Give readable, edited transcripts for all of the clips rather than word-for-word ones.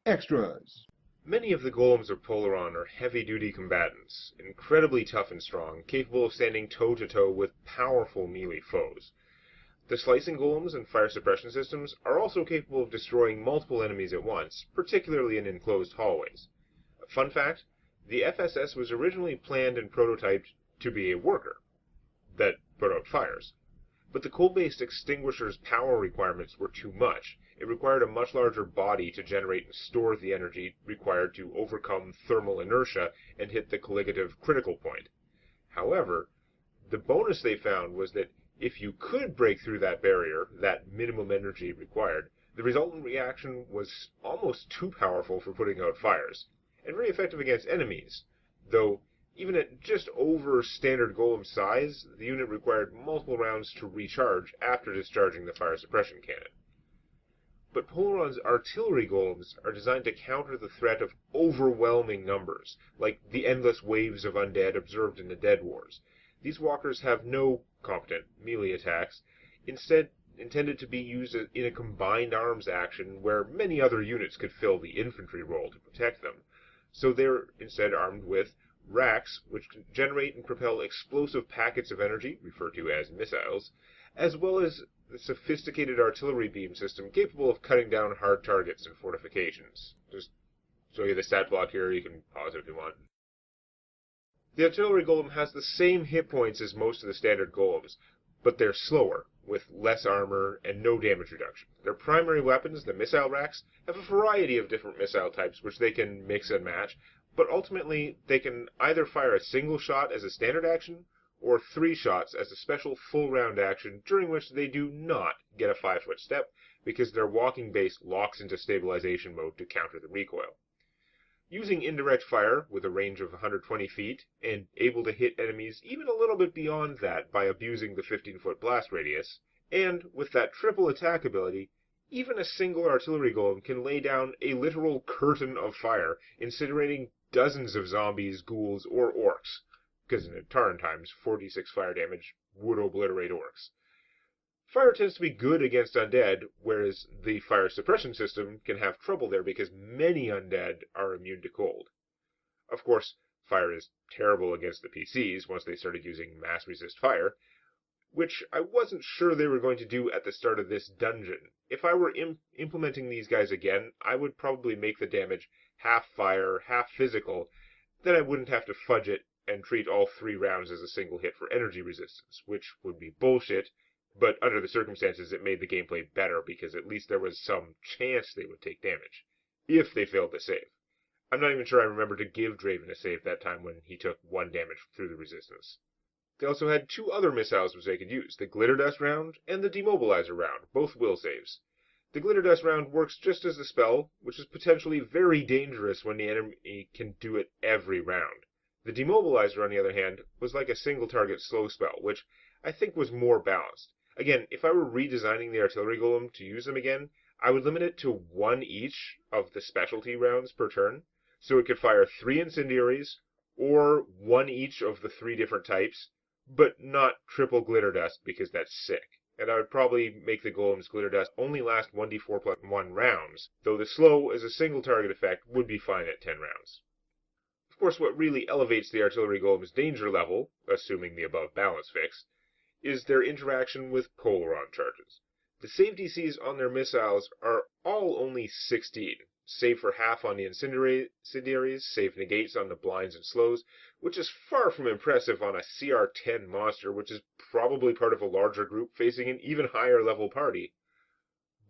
Extras. Many of the golems of Polaron are heavy-duty combatants, incredibly tough and strong, capable of standing toe-to-toe with powerful melee foes. The slicing golems and fire suppression systems are also capable of destroying multiple enemies at once, particularly in enclosed hallways. Fun fact, the FSS was originally planned and prototyped to be a worker that put out fires. But the coal-based extinguisher's power requirements were too much. It required a much larger body to generate and store the energy required to overcome thermal inertia and hit the colligative critical point. However, the bonus they found was that if you could break through that barrier, that minimum energy required, the resultant reaction was almost too powerful for putting out fires, and very effective against enemies, though even at just over standard golem size, the unit required multiple rounds to recharge after discharging the fire suppression cannon. But Polaron's artillery golems are designed to counter the threat of overwhelming numbers, like the endless waves of undead observed in the Dead Wars. These walkers have no competent melee attacks, instead intended to be used in a combined arms action where many other units could fill the infantry role to protect them. So they're instead armed with racks, which can generate and propel explosive packets of energy, referred to as missiles, as well as the sophisticated artillery beam system capable of cutting down hard targets and fortifications. Just show you the stat block here, you can pause it if you want. The artillery golem has the same hit points as most of the standard golems, but they're slower, with less armor and no damage reduction. Their primary weapons, the missile racks, have a variety of different missile types which they can mix and match, but ultimately they can either fire a single shot as a standard action, or 3 shots as a special full round action, during which they do not get a 5-foot step, because their walking base locks into stabilization mode to counter the recoil. Using indirect fire with a range of 120 feet, and able to hit enemies even a little bit beyond that by abusing the 15-foot blast radius, and with that triple attack ability, even a single artillery golem can lay down a literal curtain of fire, incinerating dozens of zombies, ghouls, or orcs, because in Tauren times, 46 fire damage would obliterate orcs. Fire tends to be good against undead, whereas the fire suppression system can have trouble there because many undead are immune to cold. Of course, fire is terrible against the PCs once they started using mass resist fire, which I wasn't sure they were going to do at the start of this dungeon. If I were implementing these guys again, I would probably make the damage half fire, half physical, then I wouldn't have to fudge it and treat all 3 rounds as a single hit for energy resistance, which would be bullshit, but under the circumstances it made the gameplay better because at least there was some chance they would take damage, if they failed to save. I'm not even sure I remember to give Draven a save that time when he took 1 damage through the resistance. They also had 2 other missiles which they could use, the Glitter Dust round and the Demobilizer round, both will saves. The Glitter Dust round works just as the spell, which is potentially very dangerous when the enemy can do it every round. The Demobilizer, on the other hand, was like a single target slow spell, which I think was more balanced. Again, if I were redesigning the artillery golem to use them again, I would limit it to 1 each of the specialty rounds per turn, so it could fire 3 incendiaries, or 1 each of the 3 different types, but not triple glitter dust because that's sick. And I would probably make the golem's glitter dust only last 1d4 plus 1 rounds, though the slow as a single target effect would be fine at 10 rounds. Of course, what really elevates the artillery golem's danger level, assuming the above balance fix, is their interaction with Polaron charges. The save DCs on their missiles are all only 16, save for half on the incendiaries, save negates on the blinds and slows, which is far from impressive on a CR10 monster, which is probably part of a larger group facing an even higher level party.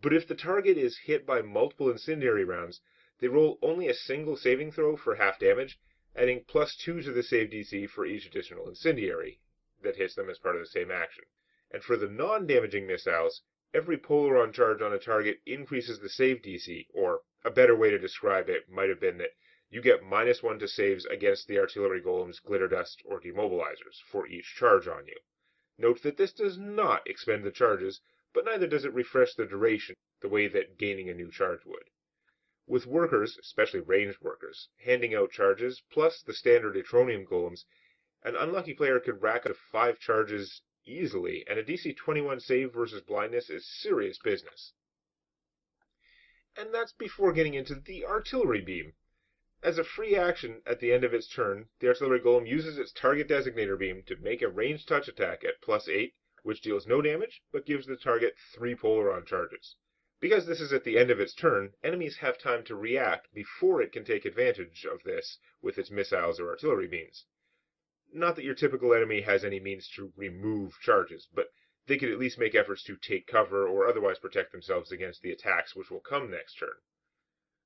But if the target is hit by multiple incendiary rounds, they roll only a single saving throw for half damage, adding +2 to the save DC for each additional incendiary that hits them as part of the same action. And for the non-damaging missiles, every Polaron charge on a target increases the save DC, or a better way to describe it might have been that you get -1 to saves against the artillery golem's glitter dust or demobilizers for each charge on you. Note that this does not expend the charges, but neither does it refresh the duration the way that gaining a new charge would. With workers, especially ranged workers, handing out charges, plus the standard Atronium golems, an unlucky player could rack up 5 charges easily, and a DC 21 save versus blindness is serious business. And that's before getting into the artillery beam. As a free action at the end of its turn, the artillery golem uses its target designator beam to make a ranged touch attack at +8, which deals no damage, but gives the target 3 Polaron charges. Because this is at the end of its turn, enemies have time to react before it can take advantage of this with its missiles or artillery beams. Not that your typical enemy has any means to remove charges, but they could at least make efforts to take cover or otherwise protect themselves against the attacks which will come next turn.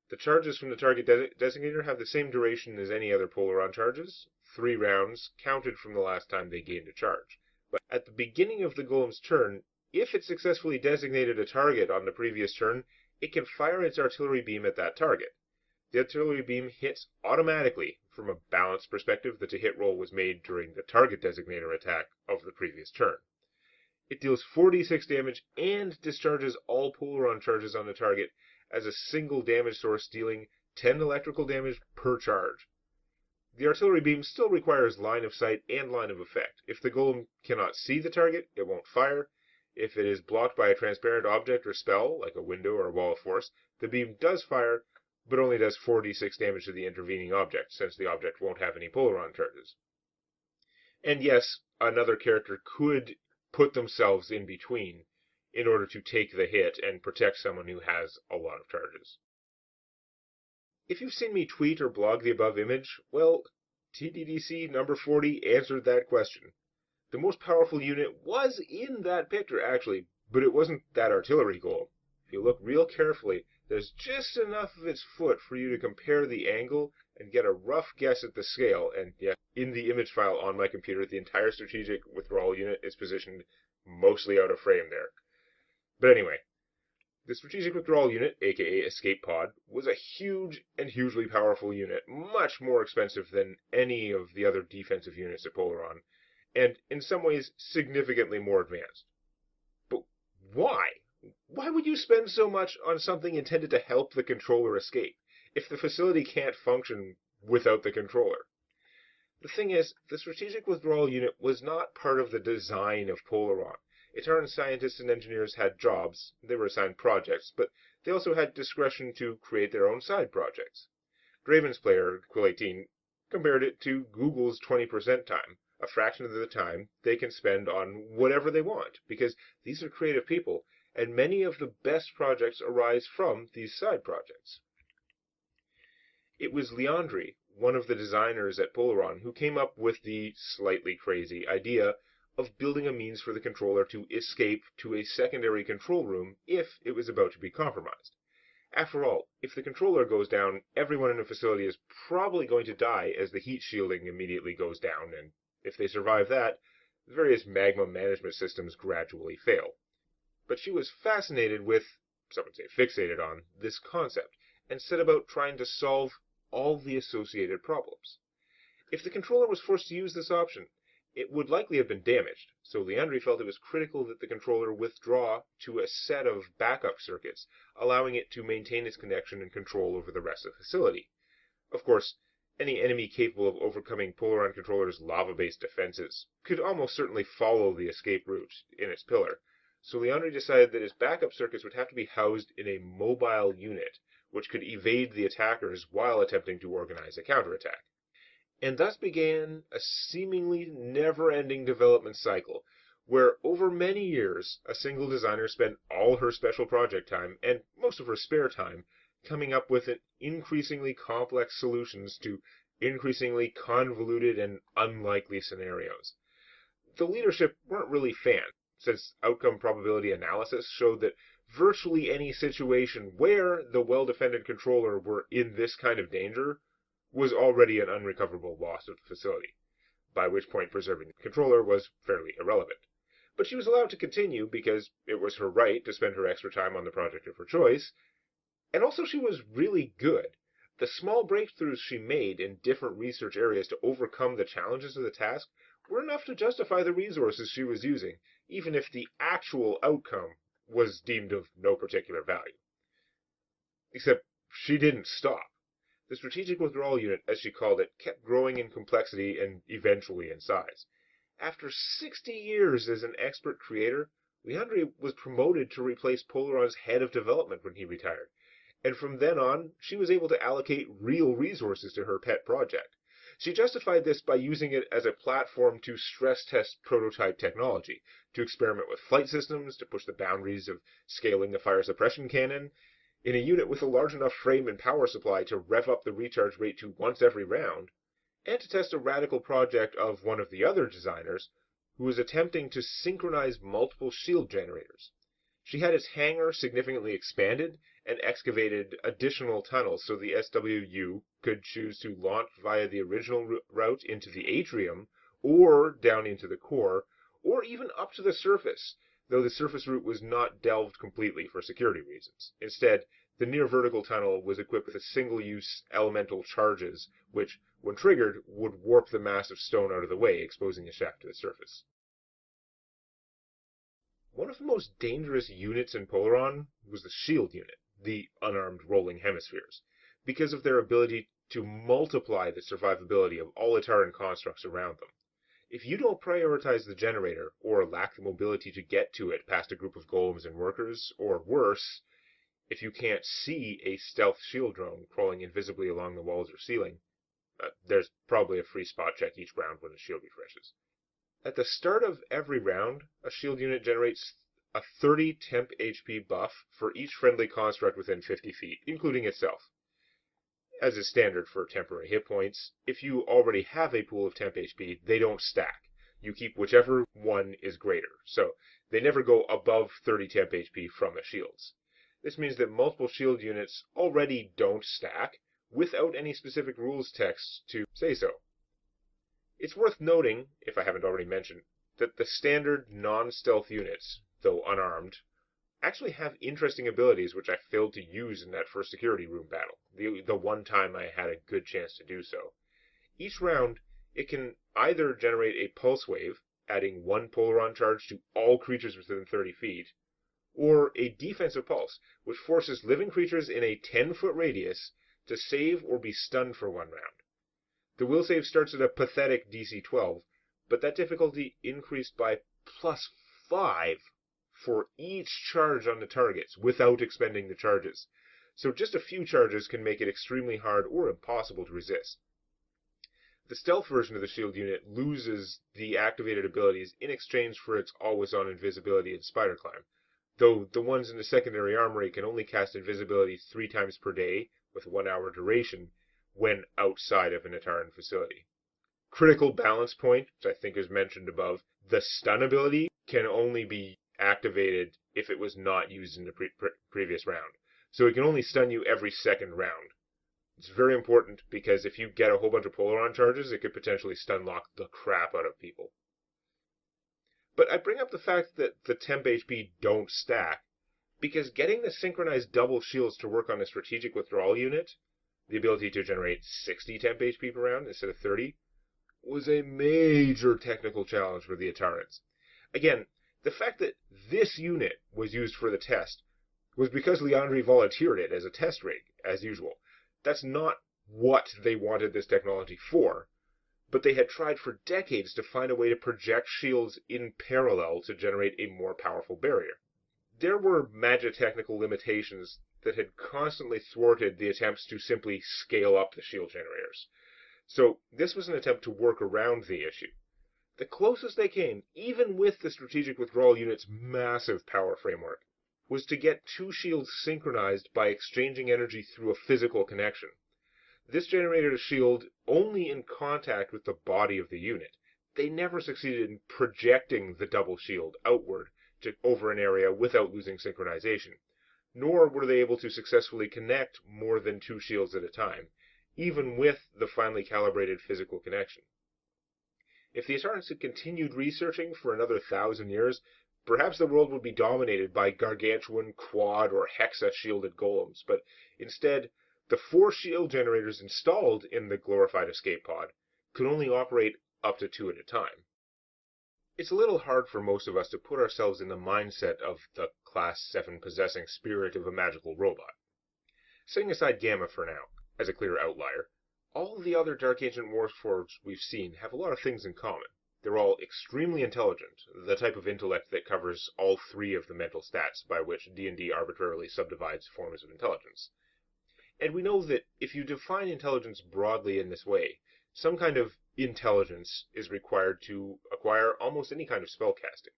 The charges from the target designator have the same duration as any other Polaron charges, 3 rounds, counted from the last time they gained a charge. But at the beginning of the golem's turn, if it successfully designated a target on the previous turn, it can fire its artillery beam at that target. The artillery beam hits automatically from a balance perspective that a hit roll was made during the target designator attack of the previous turn. It deals 4d6 damage and discharges all Polaron charges on the target as a single damage source, dealing 10 electrical damage per charge. The artillery beam still requires line of sight and line of effect. If the golem cannot see the target, it won't fire. If it is blocked by a transparent object or spell, like a window or a wall of force, the beam does fire, but only does 4d6 damage to the intervening object, since the object won't have any Polaron charges. And yes, another character could put themselves in between in order to take the hit and protect someone who has a lot of charges. If you've seen me tweet or blog the above image, well, TDDC number 40 answered that question. The most powerful unit was in that picture, actually, but it wasn't that artillery golem. If you look real carefully, there's just enough of its foot for you to compare the angle and get a rough guess at the scale, and yeah, in the image file on my computer, the entire strategic withdrawal unit is positioned mostly out of frame there. But anyway, the strategic withdrawal unit, aka escape pod, was a huge and hugely powerful unit, much more expensive than any of the other defensive units at Polaron, and in some ways significantly more advanced. But why? Why would you spend so much on something intended to help the controller escape, if the facility can't function without the controller? The thing is, the strategic withdrawal unit was not part of the design of Polaron. Itaran scientists and engineers had jobs, they were assigned projects, but they also had discretion to create their own side projects. Draven's player, Quill18, compared it to Google's 20% time, a fraction of the time they can spend on whatever they want, because these are creative people, and many of the best projects arise from these side projects. It was Leandri, one of the designers at Polaron, who came up with the slightly crazy idea of building a means for the controller to escape to a secondary control room if it was about to be compromised. After all, if the controller goes down, everyone in the facility is probably going to die as the heat shielding immediately goes down, and if they survive that, the various magma management systems gradually fail. But she was fascinated with, some would say fixated on, this concept, and set about trying to solve all the associated problems. If the controller was forced to use this option, it would likely have been damaged, so Leandri felt it was critical that the controller withdraw to a set of backup circuits, allowing it to maintain its connection and control over the rest of the facility. Of course, any enemy capable of overcoming Polaron controller's lava-based defenses could almost certainly follow the escape route in its pillar, so Leandri decided that his backup circuits would have to be housed in a mobile unit, which could evade the attackers while attempting to organize a counterattack. And thus began a seemingly never-ending development cycle, where over many years a single designer spent all her special project time, and most of her spare time, coming up with increasingly complex solutions to increasingly convoluted and unlikely scenarios. The leadership weren't really fans, since outcome probability analysis showed that virtually any situation where the well-defended controller were in this kind of danger was already an unrecoverable loss of the facility, by which point preserving the controller was fairly irrelevant. But she was allowed to continue because it was her right to spend her extra time on the project of her choice, and also she was really good. The small breakthroughs she made in different research areas to overcome the challenges of the task were enough to justify the resources she was using, even if the actual outcome was deemed of no particular value. Except she didn't stop. The strategic withdrawal unit, as she called it, kept growing in complexity and eventually in size. After 60 years as an expert creator, Leandri was promoted to replace Polaron's head of development when he retired, and from then on, she was able to allocate real resources to her pet project. She justified this by using it as a platform to stress test prototype technology, to experiment with flight systems, to push the boundaries of scaling the fire suppression cannon, in a unit with a large enough frame and power supply to rev up the recharge rate to once every round, and to test a radical project of one of the other designers, who was attempting to synchronize multiple shield generators. She had its hangar significantly expanded and excavated additional tunnels so the SWU could choose to launch via the original route into the atrium, or down into the core, or even up to the surface, though the surface route was not delved completely for security reasons. Instead, the near-vertical tunnel was equipped with single-use elemental charges, which, when triggered, would warp the mass of stone out of the way, exposing the shaft to the surface. One of the most dangerous units in Polaron was the shield unit, the unarmed rolling hemispheres, because of their ability to multiply the survivability of all Itaran constructs around them. If you don't prioritize the generator, or lack the mobility to get to it past a group of golems and workers, or worse, if you can't see a stealth shield drone crawling invisibly along the walls or ceiling, there's probably a free spot check each round when the shield refreshes. At the start of every round, a shield unit generates a 30 temp HP buff for each friendly construct within 50 feet, including itself. As is standard for temporary hit points, if you already have a pool of temp HP, they don't stack. You keep whichever one is greater, so they never go above 30 temp HP from the shields. This means that multiple shield units already don't stack, without any specific rules text to say so. It's worth noting, if I haven't already mentioned, that the standard non-stealth units, though unarmed, actually have interesting abilities which I failed to use in that first security room battle, the one time I had a good chance to do so. Each round, it can either generate a pulse wave, adding one Polaron charge to all creatures within 30 feet, or a defensive pulse, which forces living creatures in a 10-foot radius to save or be stunned for one round. The will save starts at a pathetic DC 12, but that difficulty increased by +5 for each charge on the targets without expending the charges. So just a few charges can make it extremely hard or impossible to resist. The stealth version of the shield unit loses the activated abilities in exchange for its always-on invisibility and spider climb, though the ones in the secondary armory can only cast invisibility 3 times per day with 1 hour duration when outside of an Itaran facility. Critical balance point, which I think is mentioned above, the stun ability can only be activated if it was not used in the previous round. So it can only stun you every second round. It's very important because if you get a whole bunch of Polaron charges, it could potentially stun lock the crap out of people. But I bring up the fact that the temp HP don't stack, because getting the synchronized double shields to work on a strategic withdrawal unit, the ability to generate 60 temp HP per round instead of 30, was a major technical challenge for the Itarans. Again, the fact that this unit was used for the test was because Leandri volunteered it as a test rig, as usual. That's not what they wanted this technology for, but they had tried for decades to find a way to project shields in parallel to generate a more powerful barrier. There were magitechnical limitations that had constantly thwarted the attempts to simply scale up the shield generators. So this was an attempt to work around the issue. The closest they came, even with the strategic withdrawal unit's massive power framework, was to get 2 shields synchronized by exchanging energy through a physical connection. This generated a shield only in contact with the body of the unit. They never succeeded in projecting the double shield outward over an area without losing synchronization, nor were they able to successfully connect more than 2 shields at a time, even with the finely calibrated physical connection. If the Itarans had continued researching for another 1,000 years, perhaps the world would be dominated by gargantuan, quad, or hexa-shielded golems, but instead, the 4 shield generators installed in the glorified escape pod could only operate up to 2 at a time. It's a little hard for most of us to put ourselves in the mindset of the Class 7 possessing spirit of a magical robot. Setting aside Gamma for now, as a clear outlier, all the other Dark Ancient Warforged we've seen have a lot of things in common. They're all extremely intelligent, the type of intellect that covers all three of the mental stats by which D&D arbitrarily subdivides forms of intelligence. And we know that if you define intelligence broadly in this way, some kind of intelligence is required to acquire almost any kind of spellcasting.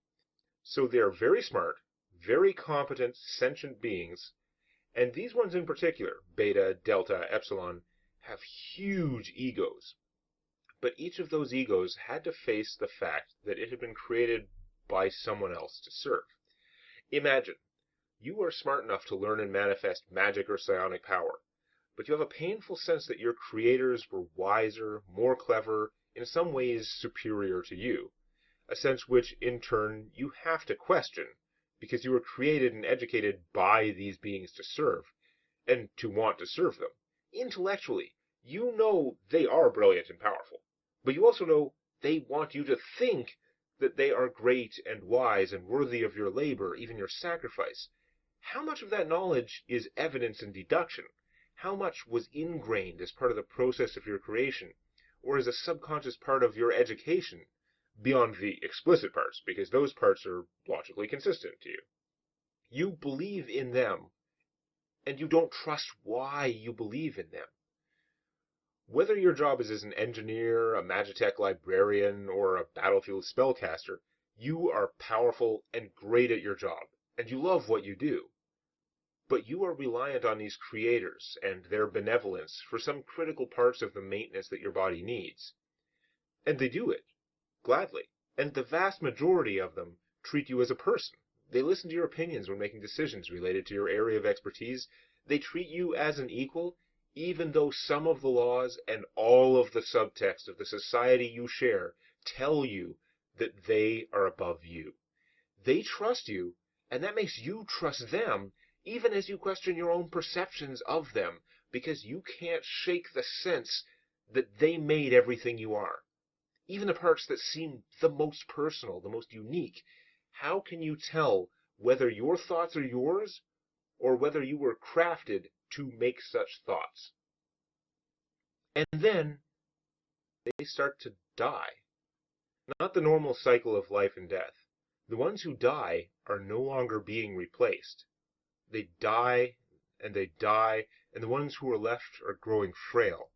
So they're very smart, very competent, sentient beings, and these ones in particular, Beta, Delta, Epsilon, have huge egos. But each of those egos had to face the fact that it had been created by someone else to serve. Imagine, you are smart enough to learn and manifest magic or psionic power, but you have a painful sense that your creators were wiser, more clever, in some ways superior to you, a sense which, in turn, you have to question, because you were created and educated by these beings to serve, and to want to serve them. Intellectually, you know they are brilliant and powerful, but you also know they want you to think that they are great and wise and worthy of your labor, even your sacrifice. How much of that knowledge is evidence and deduction? How much was ingrained as part of the process of your creation, or as a subconscious part of your education, beyond the explicit parts, because those parts are logically consistent to you? You believe in them, and you don't trust why you believe in them. Whether your job is as an engineer, a Magitech librarian, or a battlefield spellcaster, you are powerful and great at your job, and you love what you do. But you are reliant on these creators and their benevolence for some critical parts of the maintenance that your body needs. And they do it, gladly. And the vast majority of them treat you as a person. They listen to your opinions when making decisions related to your area of expertise. They treat you as an equal, even though some of the laws and all of the subtext of the society you share tell you that they are above you. They trust you, and that makes you trust them, even as you question your own perceptions of them, because you can't shake the sense that they made everything you are. Even the parts that seem the most personal, the most unique. How can you tell whether your thoughts are yours, or whether you were crafted to make such thoughts? And then they start to die. Not the normal cycle of life and death. The ones who die are no longer being replaced. They die, and the ones who are left are growing frail.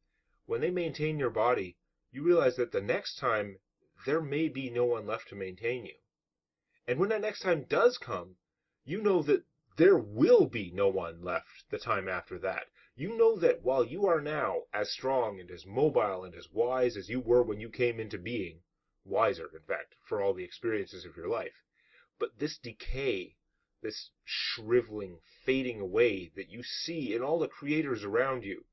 When they maintain your body, you realize that the next time, there may be no one left to maintain you. And when that next time does come, you know that there will be no one left the time after that. You know that while you are now as strong and as mobile and as wise as you were when you came into being, wiser, in fact, for all the experiences of your life, but this decay, this shriveling, fading away that you see in all the creators around you,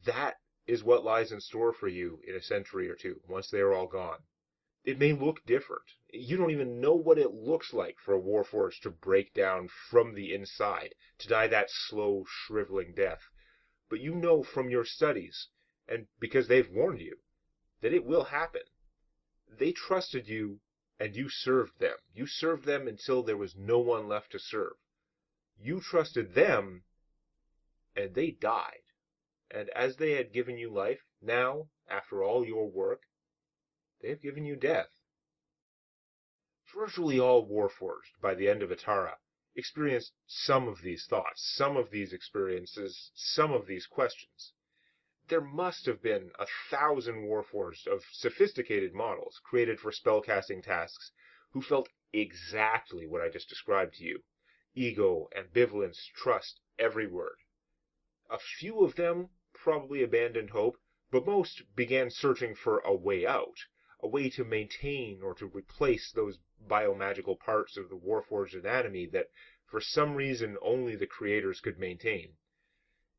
that is what lies in store for you in a century or two, once they are all gone. It may look different. You don't even know what it looks like for a Warforged to break down from the inside, to die that slow, shriveling death. But you know from your studies, and because they've warned you, that it will happen. They trusted you, and you served them. You served them until there was no one left to serve. You trusted them, and they died. And as they had given you life, now, after all your work, they have given you death. Virtually all Warforged, by the end of Atara, experienced some of these thoughts, some of these experiences, some of these questions. There must have been 1,000 Warforged of sophisticated models created for spellcasting tasks who felt exactly what I just described to you. Ego, ambivalence, trust, every word. A few of them probably abandoned hope, but most began searching for a way out, a way to maintain or to replace those biomagical parts of the Warforged anatomy that, for some reason, only the creators could maintain.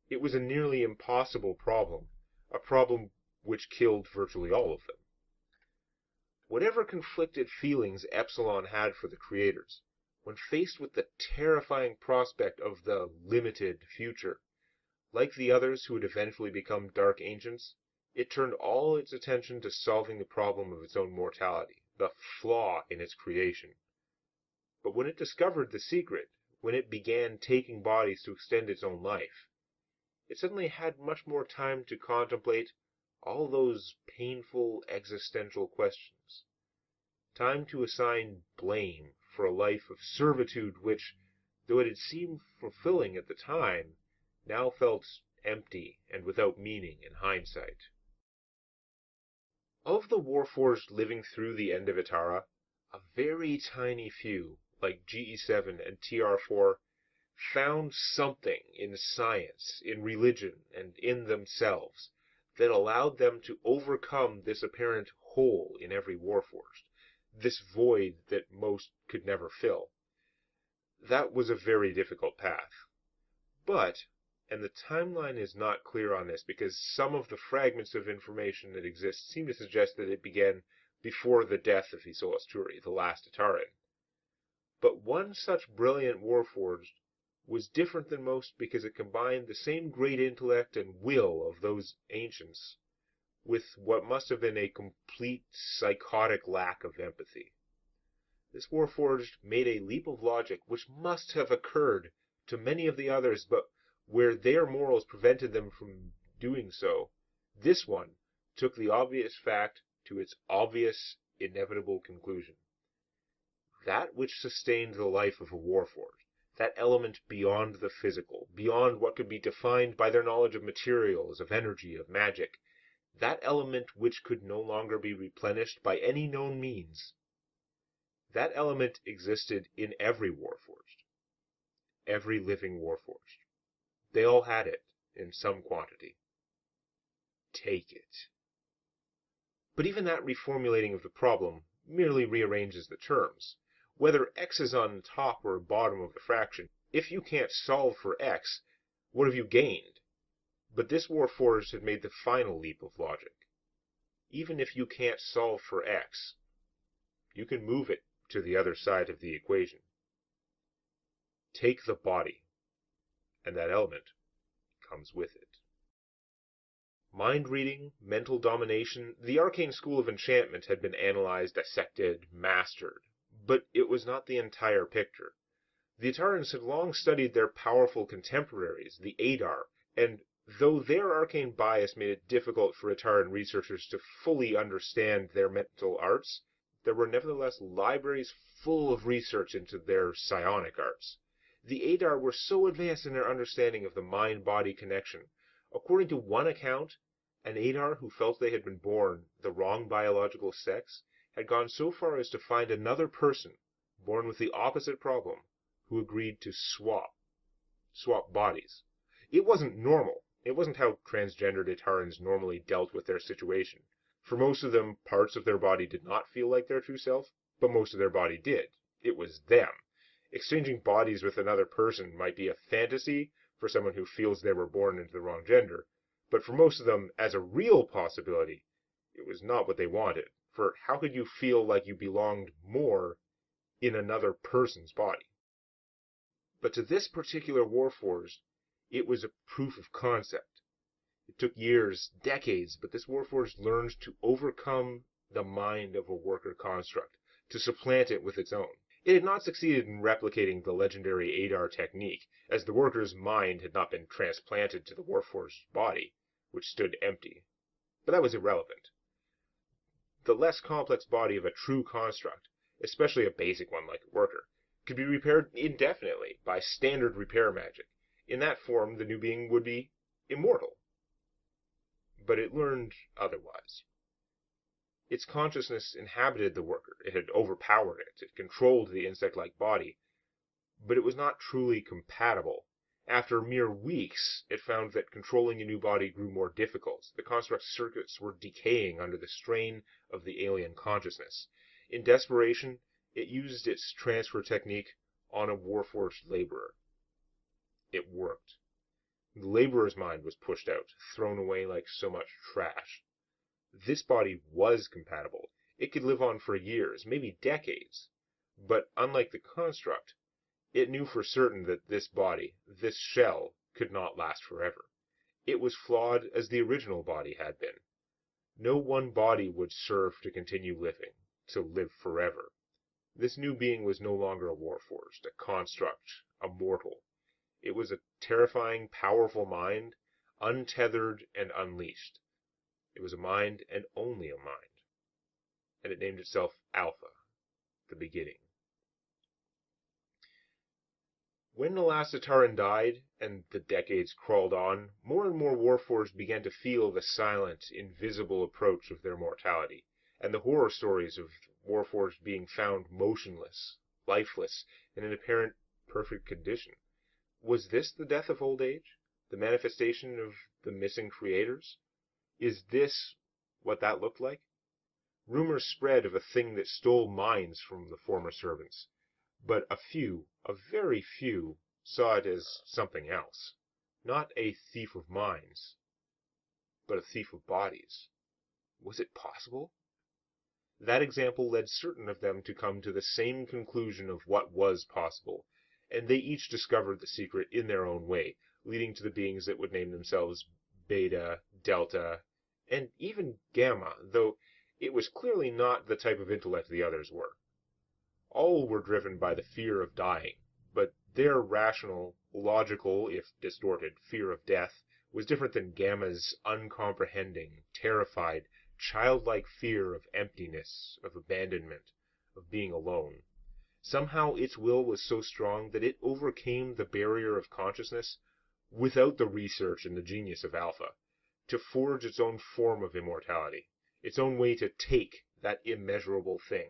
It was a nearly impossible problem, a problem which killed virtually all of them. Whatever conflicted feelings Epsilon had for the creators, when faced with the terrifying prospect of the limited future, like the others who would eventually become Dark Ancients, it turned all its attention to solving the problem of its own mortality, the flaw in its creation. But when it discovered the secret, when it began taking bodies to extend its own life, it suddenly had much more time to contemplate all those painful existential questions. time to assign blame for a life of servitude which, though it had seemed fulfilling at the time, now felt empty and without meaning in hindsight. Of the Warforged living through the end of Etara, a very tiny few, like GE7 and TR4, found something in science, in religion, and in themselves that allowed them to overcome this apparent hole in every Warforged, this void that most could never fill. That was a very difficult path. But, and the timeline is not clear on this because some of the fragments of information that exist seem to suggest that it began before the death of Isolas Turi, the last Etaran. But one such brilliant Warforged was different than most because it combined the same great intellect and will of those ancients with what must have been a complete psychotic lack of empathy. This Warforged made a leap of logic which must have occurred to many of the others, but where their morals prevented them from doing so, this one took the obvious fact to its obvious, inevitable conclusion. That which sustained the life of a Warforged, that element beyond the physical, beyond what could be defined by their knowledge of materials, of energy, of magic, that element which could no longer be replenished by any known means, that element existed in every Warforged. Every living Warforged. They all had it, in some quantity. Take it. But even that reformulating of the problem merely rearranges the terms. Whether x is on top or bottom of the fraction, if you can't solve for x, what have you gained? But this Warforged had made the final leap of logic. Even if you can't solve for x, you can move it to the other side of the equation. Take the body, and that element comes with it. Mind reading, mental domination, the arcane school of enchantment had been analyzed, dissected, mastered, but it was not the entire picture. The Etarans had long studied their powerful contemporaries, the Adar, and though their arcane bias made it difficult for Etaran researchers to fully understand their mental arts, there were nevertheless libraries full of research into their psionic arts. The Adar were so advanced in their understanding of the mind-body connection. According to one account, an Adar who felt they had been born the wrong biological sex had gone so far as to find another person, born with the opposite problem, who agreed to swap bodies. It wasn't normal. It wasn't how transgendered Etarans normally dealt with their situation. For most of them, parts of their body did not feel like their true self, but most of their body did. It was them. Exchanging bodies with another person might be a fantasy for someone who feels they were born into the wrong gender, but for most of them, as a real possibility, it was not what they wanted. For how could you feel like you belonged more in another person's body? But to this particular Warforged, it was a proof of concept. It took years, decades, but this Warforged learned to overcome the mind of a worker construct, to supplant it with its own. It had not succeeded in replicating the legendary Adar technique, as the worker's mind had not been transplanted to the Warforged's body, which stood empty. But that was irrelevant. The less complex body of a true construct, especially a basic one like a worker, could be repaired indefinitely by standard repair magic. In that form, the new being would be immortal. But it learned otherwise. Its consciousness inhabited the worker. It had overpowered it. It controlled the insect-like body. But it was not truly compatible. After mere weeks, it found that controlling a new body grew more difficult. The construct's circuits were decaying under the strain of the alien consciousness. In desperation, it used its transfer technique on a Warforged laborer. It worked. The laborer's mind was pushed out, thrown away like so much trash. This body was compatible. It could live on for years, maybe decades. But unlike the construct, it knew for certain that this body, this shell, could not last forever. It was flawed as the original body had been. No one body would serve to continue living, to live forever. This new being was no longer a Warforged, a construct, a mortal. It was a terrifying, powerful mind, untethered and unleashed. It was a mind and only a mind. And it named itself Alpha, the beginning. When the last Ataran died, and the decades crawled on, more and more Warforged began to feel the silent, invisible approach of their mortality, and the horror stories of Warforged being found motionless, lifeless, in an apparent perfect condition. Was this the death of old age? The manifestation of the missing creators? Is this what that looked like? Rumors spread of a thing that stole minds from the former servants, but a very few, saw it as something else. Not a thief of minds, but a thief of bodies. Was it possible? That example led certain of them to come to the same conclusion of what was possible, and they each discovered the secret in their own way, leading to the beings that would name themselves Beta, Delta, and even Gamma, though it was clearly not the type of intellect the others were. All were driven by the fear of dying, but their rational, logical, if distorted, fear of death was different than Gamma's uncomprehending, terrified, childlike fear of emptiness, of abandonment, of being alone. Somehow its will was so strong that it overcame the barrier of consciousness without the research and the genius of Alpha, to forge its own form of immortality, its own way to take that immeasurable thing,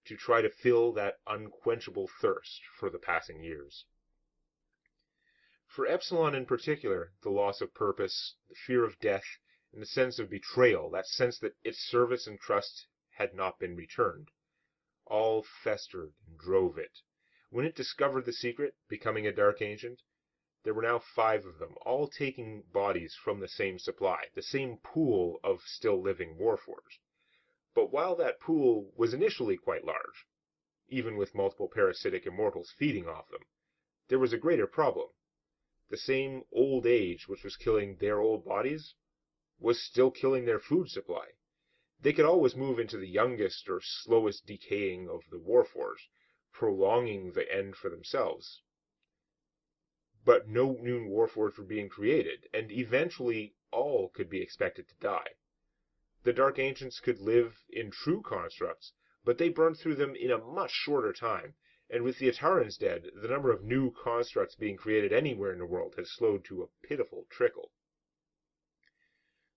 to try to fill that unquenchable thirst for the passing years. For Epsilon in particular, the loss of purpose, the fear of death, and the sense of betrayal, that sense that its service and trust had not been returned, all festered and drove it. When it discovered the secret, becoming a Dark Ancient, there were now 5 of them, all taking bodies from the same supply, the same pool of still living Warforged. But while that pool was initially quite large, even with multiple parasitic immortals feeding off them, there was a greater problem. The same old age which was killing their old bodies was still killing their food supply. They could always move into the youngest or slowest decaying of the Warforged, prolonging the end for themselves. But no new Warforged were being created, and eventually all could be expected to die. The Dark Ancients could live in true constructs, but they burned through them in a much shorter time, and with the Atarans dead, the number of new constructs being created anywhere in the world had slowed to a pitiful trickle.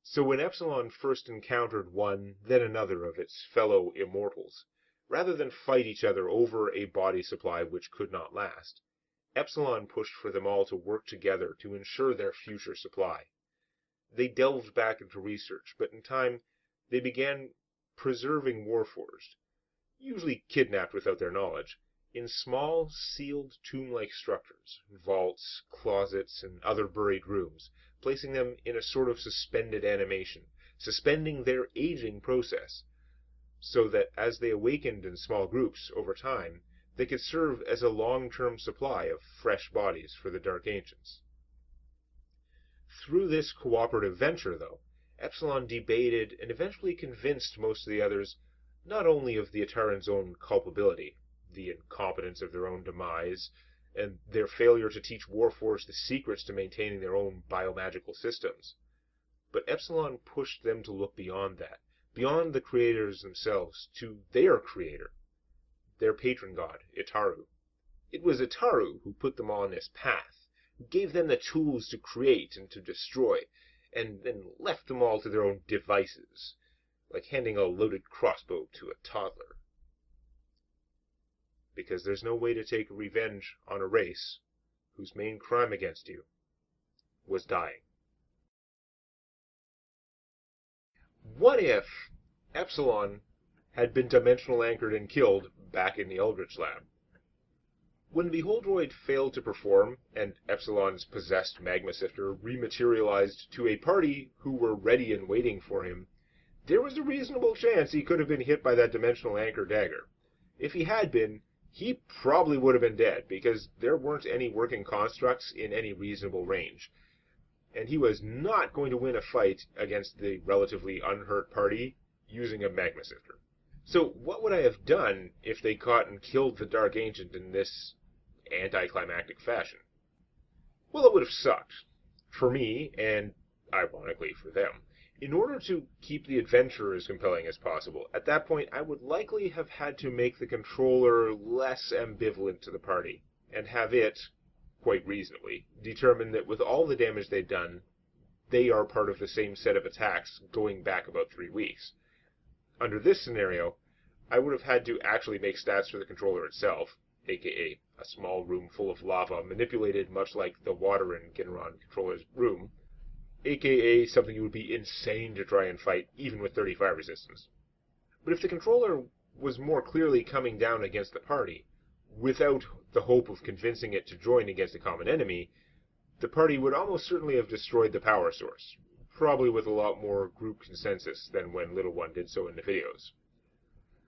So when Epsilon first encountered one, then another of its fellow immortals, rather than fight each other over a body supply which could not last, Epsilon pushed for them all to work together to ensure their future supply. They delved back into research, but in time they began preserving Warforged, usually kidnapped without their knowledge, in small, sealed tomb-like structures, vaults, closets, and other buried rooms, placing them in a sort of suspended animation, suspending their aging process, so that as they awakened in small groups over time, they could serve as a long-term supply of fresh bodies for the Dark Ancients. Through this cooperative venture, though, Epsilon debated and eventually convinced most of the others not only of the Atarans' own culpability, the incompetence of their own demise, and their failure to teach Warforged the secrets to maintaining their own biomagical systems, but Epsilon pushed them to look beyond that, beyond the creators themselves, to their creator, their patron god, Itaru. It was Itaru who put them on this path, who gave them the tools to create and to destroy, and then left them all to their own devices, like handing a loaded crossbow to a toddler. Because there's no way to take revenge on a race whose main crime against you was dying. What if Epsilon had been dimensional anchored and killed back in the Eldritch Lab? When the Beholdroid failed to perform, and Epsilon's possessed magma sifter rematerialized to a party who were ready and waiting for him, there was a reasonable chance he could have been hit by that dimensional anchor dagger. If he had been, he probably would have been dead, because there weren't any working constructs in any reasonable range, and he was not going to win a fight against the relatively unhurt party using a magma sifter. So what would I have done if they caught and killed the Dark Ancient in this anticlimactic fashion? Well, it would have sucked. For me, and ironically for them. In order to keep the adventure as compelling as possible, at that point I would likely have had to make the controller less ambivalent to the party, and have it, quite reasonably, determine that with all the damage they've done, they are part of the same set of attacks going back about 3 weeks. Under this scenario, I would have had to actually make stats for the controller itself, aka a small room full of lava manipulated much like the water in Ginron controller's room, aka something you would be insane to try and fight even with 35 resistance. But if the controller was more clearly coming down against the party, without the hope of convincing it to join against a common enemy, the party would almost certainly have destroyed the power source, probably with a lot more group consensus than when Little One did so in the videos.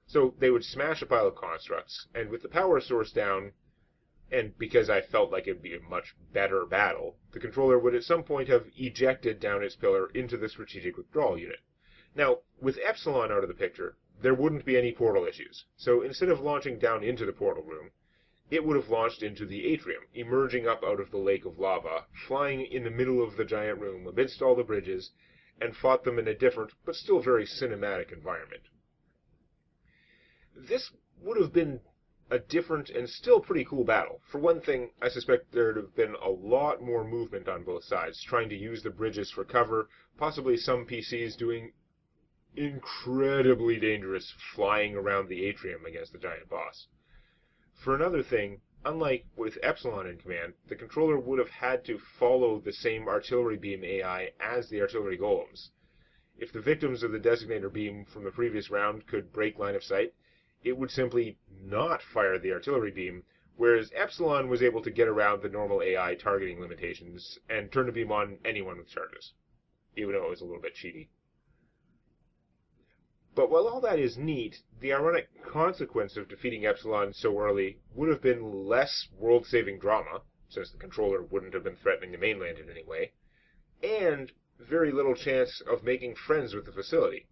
So they would smash a pile of constructs, and with the power source down, and because I felt like it would be a much better battle, the controller would at some point have ejected down its pillar into the strategic withdrawal unit. Now, with Epsilon out of the picture, there wouldn't be any portal issues, so instead of launching down into the portal room, it would have launched into the atrium, emerging up out of the lake of lava, flying in the middle of the giant room amidst all the bridges, and fought them in a different, but still very cinematic environment. This would have been a different and still pretty cool battle. For one thing, I suspect there would have been a lot more movement on both sides, trying to use the bridges for cover, possibly some PCs doing incredibly dangerous flying around the atrium against the giant boss. For another thing, unlike with Epsilon in command, the controller would have had to follow the same artillery beam AI as the artillery golems. If the victims of the designator beam from the previous round could break line of sight, it would simply not fire the artillery beam, whereas Epsilon was able to get around the normal AI targeting limitations and turn the beam on anyone with charges, even though it was a little bit cheaty. But while all that is neat, the ironic consequence of defeating Epsilon so early would have been less world-saving drama, since the controller wouldn't have been threatening the mainland in any way, and very little chance of making friends with the facility.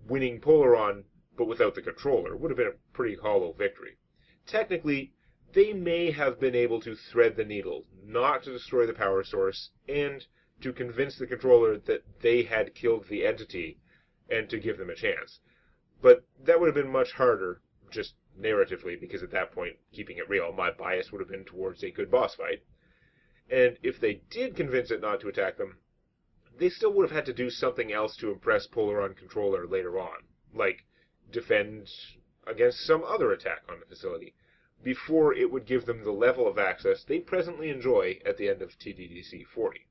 Winning Polaron, but without the controller, would have been a pretty hollow victory. Technically, they may have been able to thread the needle, not to destroy the power source, and to convince the controller that they had killed the entity, and to give them a chance. But that would have been much harder, just narratively, because at that point, keeping it real, my bias would have been towards a good boss fight. And if they did convince it not to attack them, they still would have had to do something else to impress Polaron controller later on, like defend against some other attack on the facility, before it would give them the level of access they presently enjoy at the end of TDDC 40.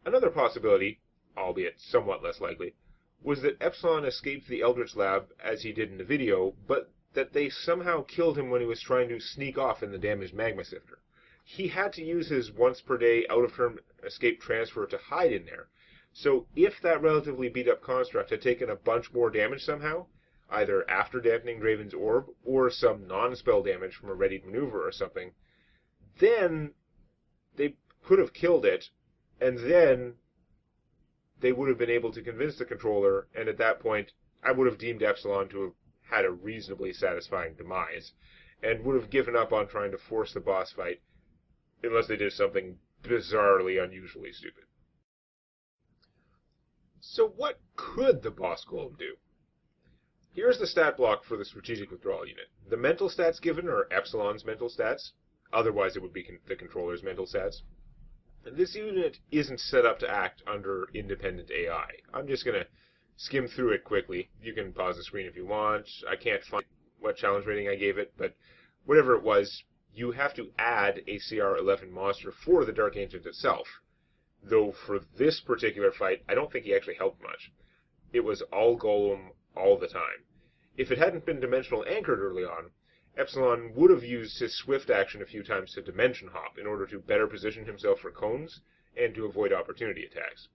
Another possibility, albeit somewhat less likely, was that Epsilon escaped the Eldritch Lab as he did in the video, but that they somehow killed him when he was trying to sneak off in the damaged magma sifter. He had to use his once-per-day out-of-turn escape transfer to hide in there, so if that relatively beat-up construct had taken a bunch more damage somehow, either after dampening Draven's orb, or some non-spell damage from a readied maneuver or something, then they could have killed it, and then they would have been able to convince the controller, and at that point, I would have deemed Epsilon to have had a reasonably satisfying demise, and would have given up on trying to force the boss fight, unless they did something bizarrely unusually stupid. So what could the boss golem do? Here's the stat block for the strategic withdrawal unit. The mental stats given are Epsilon's mental stats, otherwise it would be the controller's mental stats. And this unit isn't set up to act under independent AI. I'm just going to skim through it quickly. You can pause the screen if you want. I can't find what challenge rating I gave it, but whatever it was, you have to add a CR11 monster for the Dark Ancient itself. Though for this particular fight, I don't think he actually helped much. It was all Golem all the time. If it hadn't been dimensional anchored early on, Epsilon would have used his swift action a few times to dimension hop in order to better position himself for cones and to avoid opportunity attacks.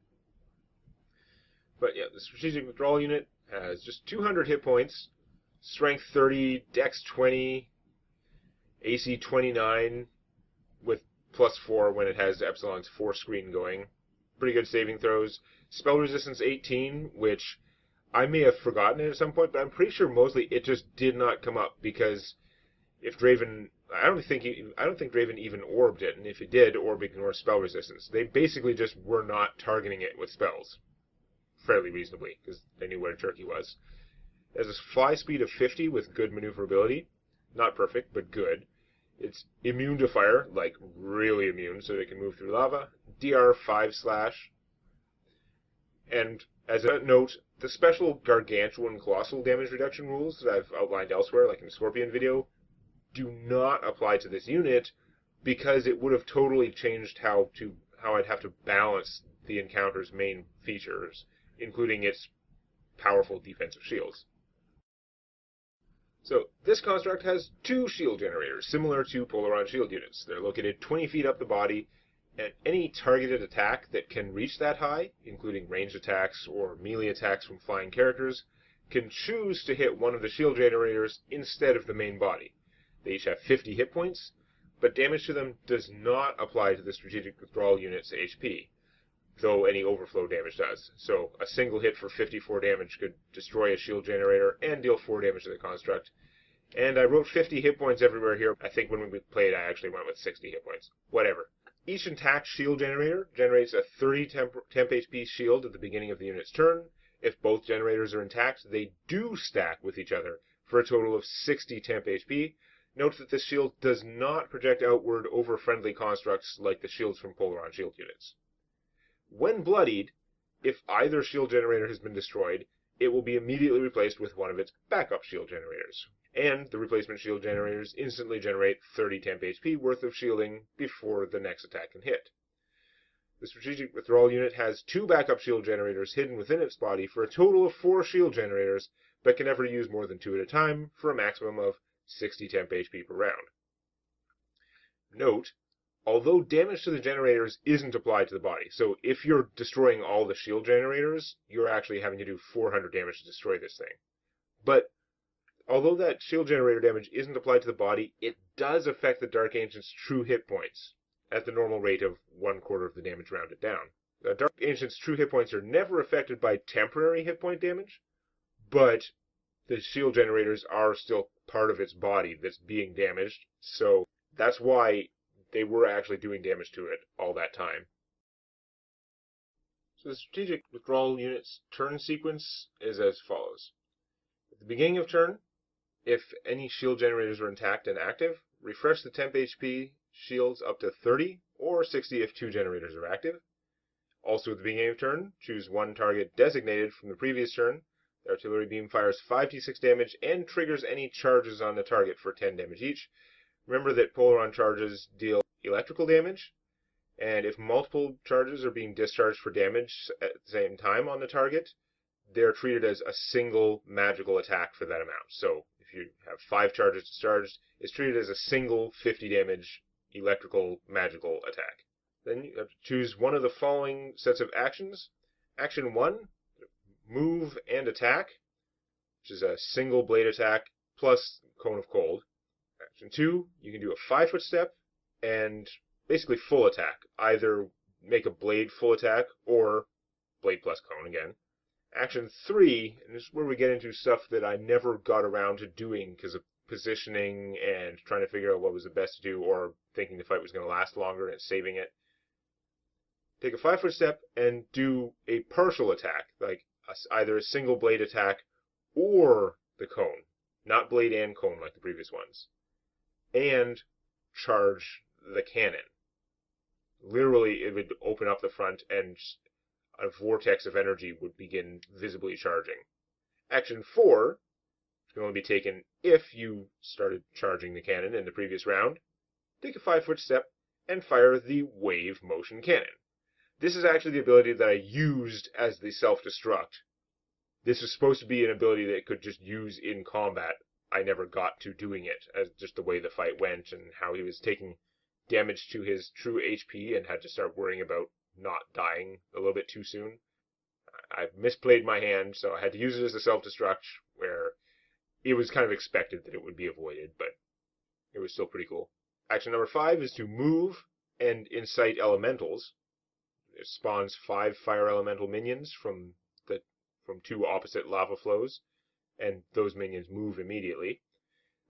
But yeah, the strategic withdrawal unit has just 200 hit points, strength 30, dex 20, AC 29, with +4 when it has Epsilon's force screen going. Pretty good saving throws. Spell resistance 18, which I may have forgotten it at some point, but I'm pretty sure mostly it just did not come up because if Draven, I don't think Draven even orbed it, and if it did, orb ignores spell resistance. They basically just were not targeting it with spells. fairly reasonably, because they knew where Turkey was. It has a fly speed of 50 with good maneuverability. Not perfect, but good. It's immune to fire, like really immune, so it can move through lava. DR 5/, and as a note, the special gargantuan colossal damage reduction rules that I've outlined elsewhere, like in the Scorpion video, do not apply to this unit because it would have totally changed how I'd have to balance the encounter's main features, including its powerful defensive shields. So, this construct has two shield generators, similar to Polaron shield units. They're located 20 feet up the body, and any targeted attack that can reach that high, including ranged attacks or melee attacks from flying characters, can choose to hit one of the shield generators instead of the main body. They each have 50 hit points, but damage to them does not apply to the strategic withdrawal unit's HP, though any overflow damage does. So a single hit for 54 damage could destroy a shield generator and deal 4 damage to the construct. And I wrote 50 hit points everywhere here. I think when we played, I actually went with 60 hit points. Whatever. Each intact shield generator generates a 30 temp HP shield at the beginning of the unit's turn. If both generators are intact, they do stack with each other for a total of 60 temp HP. Note that this shield does not project outward over friendly constructs like the shields from Polaron shield units. When bloodied, if either shield generator has been destroyed, it will be immediately replaced with one of its backup shield generators. And the replacement shield generators instantly generate 30 temp HP worth of shielding before the next attack can hit. The strategic withdrawal unit has 2 backup shield generators hidden within its body for a total of 4 shield generators, but can never use more than 2 at a time for a maximum of 60 temp HP per round. Note, although damage to the generators isn't applied to the body, so if you're destroying all the shield generators, you're actually having to do 400 damage to destroy this thing. But although that shield generator damage isn't applied to the body, it does affect the Dark Ancient's true hit points at the normal rate of 1/4 of the damage rounded down. The Dark Ancient's true hit points are never affected by temporary hit point damage, but the shield generators are still part of its body that's being damaged, so that's why they were actually doing damage to it all that time. So the strategic withdrawal unit's turn sequence is as follows. At the beginning of turn, if any shield generators are intact and active, refresh the temp HP shields up to 30 or 60 if 2 generators are active. Also at the beginning of turn, choose one target designated from the previous turn. The artillery beam fires 5d6 damage and triggers any charges on the target for 10 damage each. Remember that Polaron charges deal electrical damage, and if multiple charges are being discharged for damage at the same time on the target, they're treated as a single magical attack for that amount. So if you have 5 charges discharged, it's treated as a single 50 damage electrical magical attack. Then you have to choose one of the following sets of actions. Action 1, move and attack, which is a single blade attack plus Cone of Cold. Action 2, you can do a 5-foot step and basically full attack. Either make a blade full attack or blade plus cone again. Action 3, and this is where we get into stuff that I never got around to doing because of positioning and trying to figure out what was the best to do, or thinking the fight was going to last longer and saving it. Take a 5-foot step and do a partial attack, like either a single blade attack or the cone. Not blade and cone like the previous ones. And charge the cannon. Literally, it would open up the front and a vortex of energy would begin visibly charging. Action 4 can only be taken if you started charging the cannon in the previous round. Take a 5-foot step and fire the wave motion cannon. This is actually the ability that I used as the self-destruct. This was supposed to be an ability that it could just use in combat. I never got to doing it, as just the way the fight went and how he was taking damage to his true HP and had to start worrying about not dying a little bit too soon. I misplayed my hand, so I had to use it as a self-destruct, where it was kind of expected that it would be avoided, but it was still pretty cool. Action number 5 is to move and incite elementals. It spawns 5 fire elemental minions from 2 opposite lava flows, and those minions move immediately.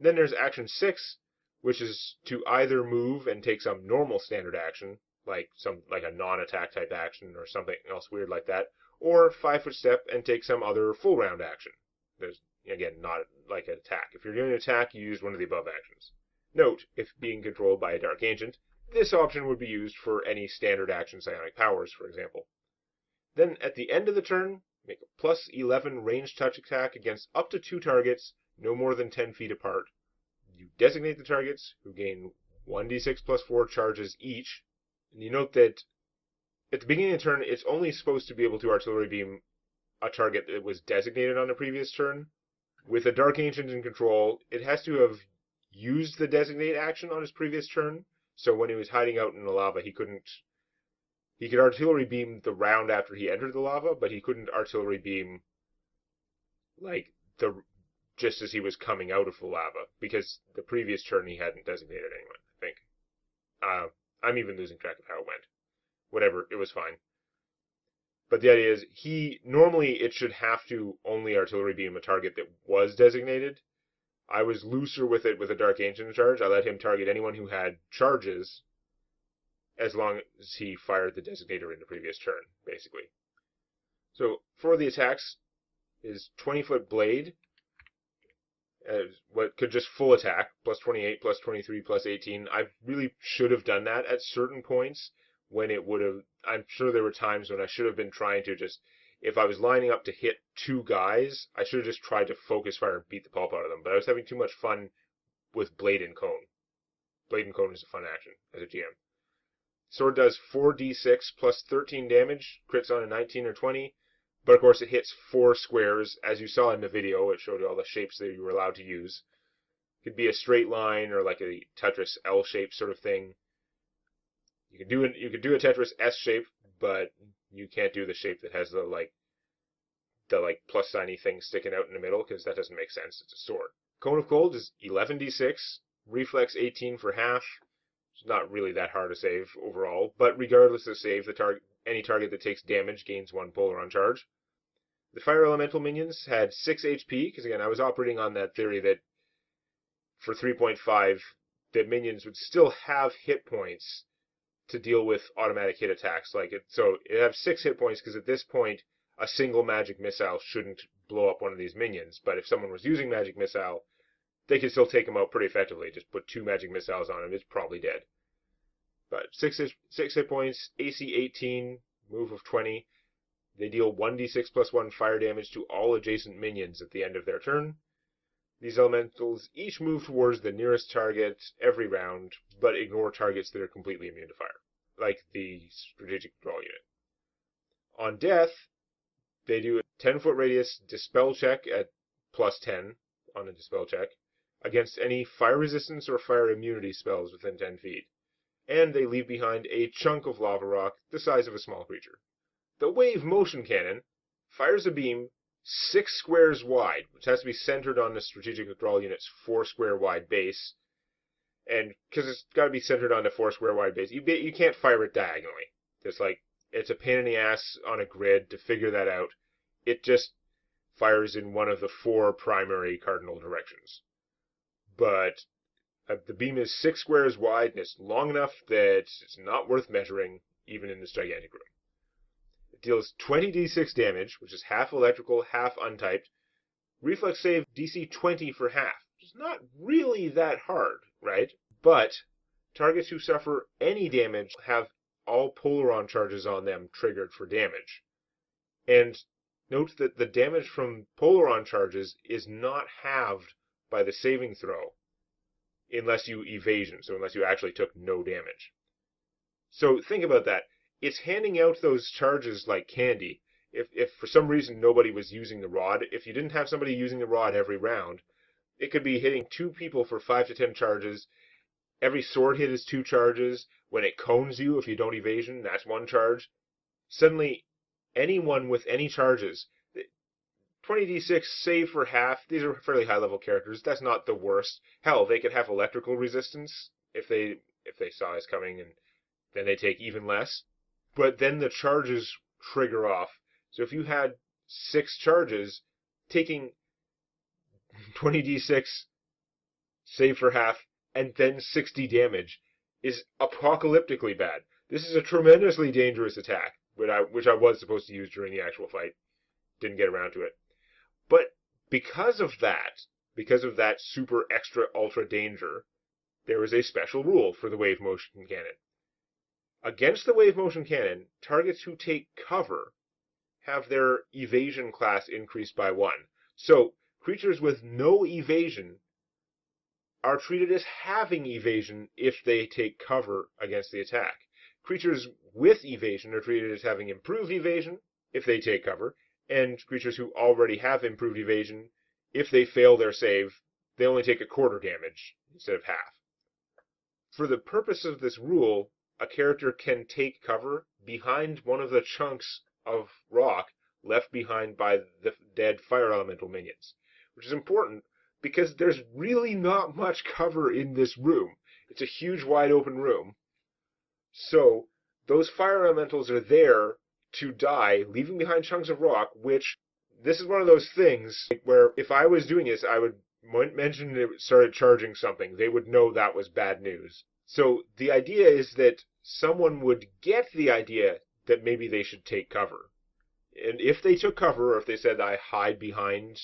Then there's action 6, which is to either move and take some normal standard action, like a non-attack type action or something else weird like that, or 5-foot step and take some other full round action. There's, again, not like an attack. If you're doing an attack, you use one of the above actions. Note, if being controlled by a Dark Ancient, this option would be used for any standard action psionic powers, for example. Then, at the end of the turn, make a plus 11 ranged touch attack against up to 2 targets, no more than 10 feet apart. You designate the targets, who gain 1d6 plus 4 charges each. And you note that at the beginning of the turn, it's only supposed to be able to artillery beam a target that was designated on the previous turn. With a Dark Ancient in control, it has to have used the designate action on his previous turn. So when he was hiding out in the lava, he could artillery beam the round after he entered the lava, but he couldn't artillery beam just as he was coming out of the lava, because the previous turn he hadn't designated anyone, I think. I'm even losing track of how it went. Whatever, it was fine. But the idea is, normally it should have to only artillery beam a target that was designated. I was looser with it with a Dark Ancient charge. I let him target anyone who had charges, as long as he fired the designator in the previous turn, basically. So, for the attacks, is 20-foot blade, what could just full attack, plus 28, plus 23, plus 18. I really should have done that at certain points when it would have, I'm sure there were times when I should have been trying to just, if I was lining up to hit 2 guys, I should have just tried to focus fire and beat the pulp out of them. But I was having too much fun with Blade and Cone. Blade and Cone is a fun action as a GM. Sword does 4d6 plus 13 damage, crits on a 19 or 20. But of course it hits 4 squares. As you saw in the video, it showed you all the shapes that you were allowed to use. It could be a straight line or like a Tetris L shape sort of thing. You could do a Tetris S shape, but you can't do the shape that has the plus signy thing sticking out in the middle, because that doesn't make sense. It's a sword. Cone of Cold is 11d6, reflex 18 for half. It's not really that hard to save overall, but regardless of save, any target that takes damage gains 1 Polaron charge. The Fire Elemental minions had 6 HP, because again, I was operating on that theory that for 3.5, the minions would still have hit points to deal with automatic hit attacks. So it have 6 hit points, because at this point, a single magic missile shouldn't blow up one of these minions. But if someone was using magic missile, they could still take him out pretty effectively. Just put 2 magic missiles on him, it's probably dead. But 6 hit points, AC 18, move of 20. They deal 1d6 plus 1 fire damage to all adjacent minions at the end of their turn. These elementals each move towards the nearest target every round, but ignore targets that are completely immune to fire, like the strategic withdrawal unit. On death, they do a 10-foot radius dispel check at plus 10 on a dispel check against any fire resistance or fire immunity spells within 10 feet. And they leave behind a chunk of lava rock the size of a small creature. The wave motion cannon fires a beam 6 squares wide, which has to be centered on the strategic withdrawal unit's 4 square wide base. And because it's got to be centered on the 4 square wide base, you can't fire it diagonally. It's a pain in the ass on a grid to figure that out. It just fires in one of the 4 primary cardinal directions. But the beam is 6 squares wide, and it's long enough that it's not worth measuring, even in this gigantic room. It deals 20d6 damage, which is half electrical, half untyped. Reflex save DC 20 for half, which is not really that hard, right? But targets who suffer any damage have all Polaron charges on them triggered for damage. And note that the damage from Polaron charges is not halved by the saving throw, unless you evasion, so unless you actually took no damage. So think about that. It's handing out those charges like candy. If for some reason nobody was using the rod, if you didn't have somebody using the rod every round, it could be hitting 2 people for 5 to 10 charges. Every sword hit is 2 charges. When it cones you, if you don't evasion, that's 1 charge. Suddenly, anyone with any charges, 20d6 save for half. These are fairly high-level characters. That's not the worst. Hell, they could have electrical resistance if they saw us coming, and then they take even less. But then the charges trigger off. So if you had 6 charges, taking 20d6 save for half and then 60 damage is apocalyptically bad. This is a tremendously dangerous attack, which I was supposed to use during the actual fight. Didn't get around to it. But because of that super extra ultra danger, there is a special rule for the wave motion cannon. Against the wave motion cannon, targets who take cover have their evasion class increased by 1. So, creatures with no evasion are treated as having evasion if they take cover against the attack. Creatures with evasion are treated as having improved evasion if they take cover, and creatures who already have improved evasion, if they fail their save, they only take a quarter damage instead of half. For the purpose of this rule, a character can take cover behind one of the chunks of rock left behind by the dead fire elemental minions, which is important because there's really not much cover in this room. It's a huge wide open room. So those fire elementals are there to die, leaving behind chunks of rock, which, this is one of those things where if I was doing this, I would mention it started charging something. They would know that was bad news. So the idea is that someone would get the idea that maybe they should take cover. And if they took cover, or if they said, I hide behind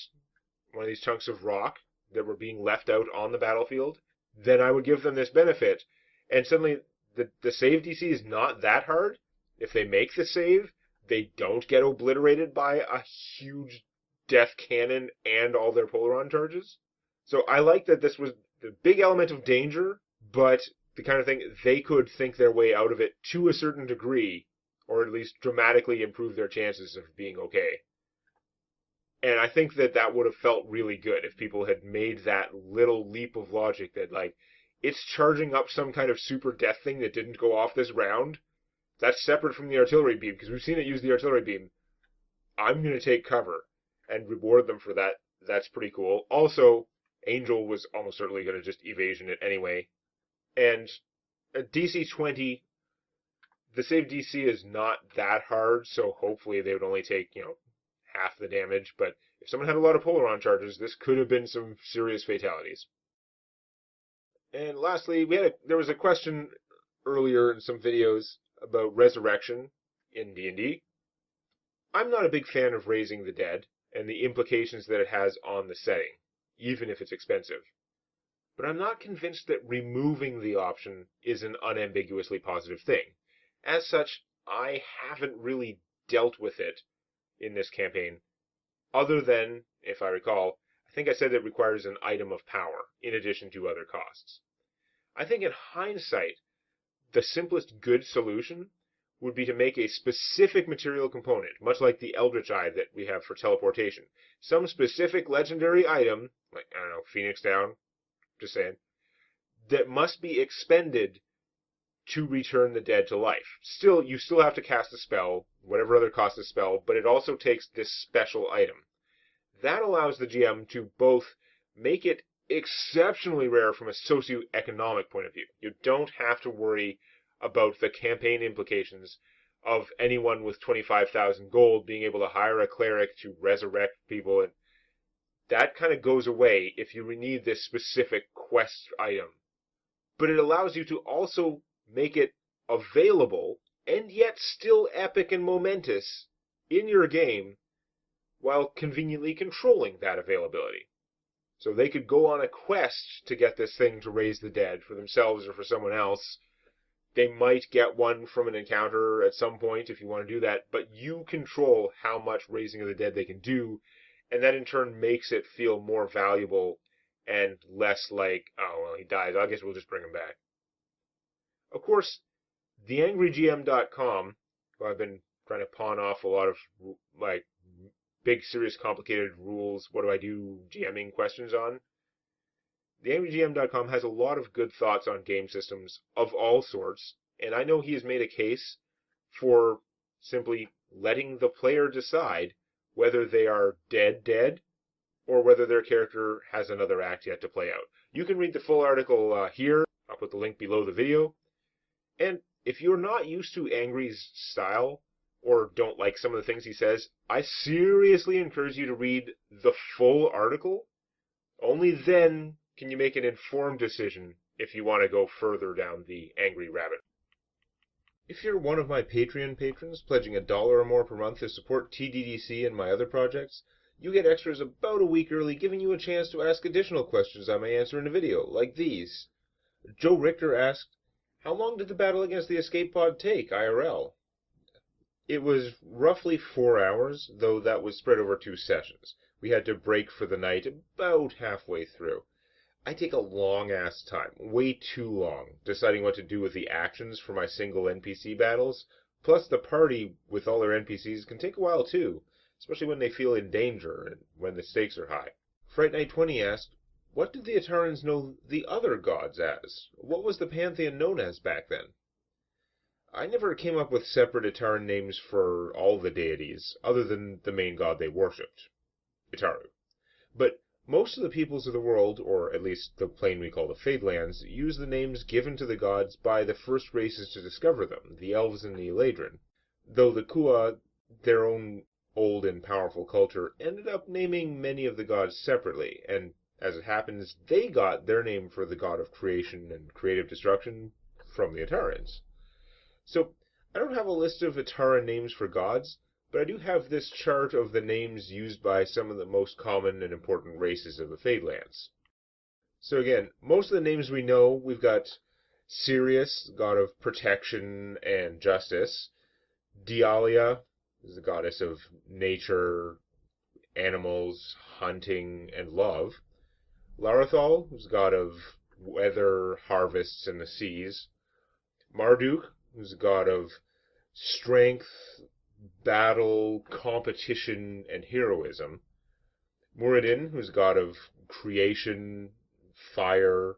one of these chunks of rock that were being left out on the battlefield, then I would give them this benefit. And suddenly, the save DC is not that hard. If they make the save, they don't get obliterated by a huge death cannon and all their Polaron charges. So I like that this was the big element of danger, but the kind of thing they could think their way out of it to a certain degree, or at least dramatically improve their chances of being okay. And I think that that would have felt really good if people had made that little leap of logic that, like, it's charging up some kind of super death thing that didn't go off this round. That's separate from the artillery beam, because we've seen it use the artillery beam. I'm going to take cover and reward them for that. That's pretty cool. Also, Angel was almost certainly going to just evasion it anyway. And at DC 20, the save DC is not that hard, so hopefully they would only take, half the damage. But if someone had a lot of Polaron charges, this could have been some serious fatalities. And lastly, there was a question earlier in some videos about resurrection in D&D. I'm not a big fan of raising the dead and the implications that it has on the setting, even if it's expensive. But I'm not convinced that removing the option is an unambiguously positive thing. As such, I haven't really dealt with it in this campaign, other than, if I recall, I think I said it requires an item of power, in addition to other costs. I think in hindsight, the simplest good solution would be to make a specific material component, much like the Eldritch Eye that we have for teleportation. Some specific legendary item, like, I don't know, Phoenix Down, just saying, that must be expended to return the dead to life. You still have to cast a spell, whatever other costs a spell, but it also takes this special item. That allows the GM to both make it exceptionally rare from a socioeconomic point of view. You don't have to worry about the campaign implications of anyone with 25,000 gold being able to hire a cleric to resurrect people. And that kind of goes away if you need this specific quest item. But it allows you to also make it available, and yet still epic and momentous, in your game, while conveniently controlling that availability. So they could go on a quest to get this thing to raise the dead for themselves or for someone else. They might get one from an encounter at some point if you want to do that, but you control how much raising of the dead they can do, and that in turn makes it feel more valuable and less like, oh, well, he dies, I guess we'll just bring him back. Of course, the ANGRYDM.com, who I've been trying to pawn off a lot of, like, big, serious, complicated rules, what do I do, GMing questions on. The ANGRYDM.com has a lot of good thoughts on game systems of all sorts, and I know he has made a case for simply letting the player decide whether they are dead, or whether their character has another act yet to play out. You can read the full article here. I'll put the link below the video. And if you're not used to Angry's style, or don't like some of the things he says, I seriously encourage you to read the full article. Only then can you make an informed decision if you want to go further down the Angry rabbit. If you're one of my Patreon patrons, pledging $1 or more per month to support TDDC and my other projects, you get extras about a week early, giving you a chance to ask additional questions I may answer in a video, like these. Joe Richter asked, how long did the battle against the escape pod take, IRL? It was roughly 4 hours, though that was spread over 2 sessions. We had to break for the night about halfway through. I take a long-ass time, way too long, deciding what to do with the actions for my single NPC battles. Plus, the party with all their NPCs can take a while too, especially when they feel in danger and when the stakes are high. Fright Knight 20 asked, what did the Atarans know the other gods as? What was the pantheon known as back then? I never came up with separate Itaran names for all the deities, other than the main god they worshipped, Itaru. But most of the peoples of the world, or at least the plane we call the Fadelands, use the names given to the gods by the first races to discover them, the Elves and the Eladrin. Though the Kua, their own old and powerful culture, ended up naming many of the gods separately, and as it happens, they got their name for the god of creation and creative destruction from the Atarans. So, I don't have a list of Ataran names for gods, but I do have this chart of the names used by some of the most common and important races of the Fadelands. So again, most of the names we know, we've got Sirius, god of protection and justice. Dialia is the goddess of nature, animals, hunting, and love. Larathal, who's god of weather, harvests, and the seas. Marduk, who's the god of strength, battle, competition, and heroism. Muradin, who's god of creation, fire,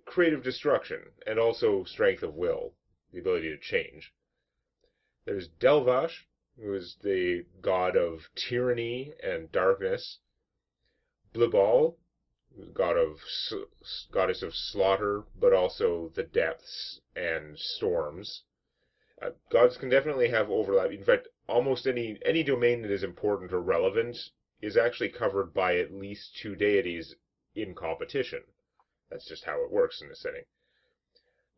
creative destruction, and also strength of will, the ability to change. There's Delvash, who is the god of tyranny and darkness. Blibal, goddess of slaughter, but also the depths and storms. Gods can definitely have overlap. In fact, almost any domain that is important or relevant is actually covered by at least 2 deities in competition. That's just how it works in this setting.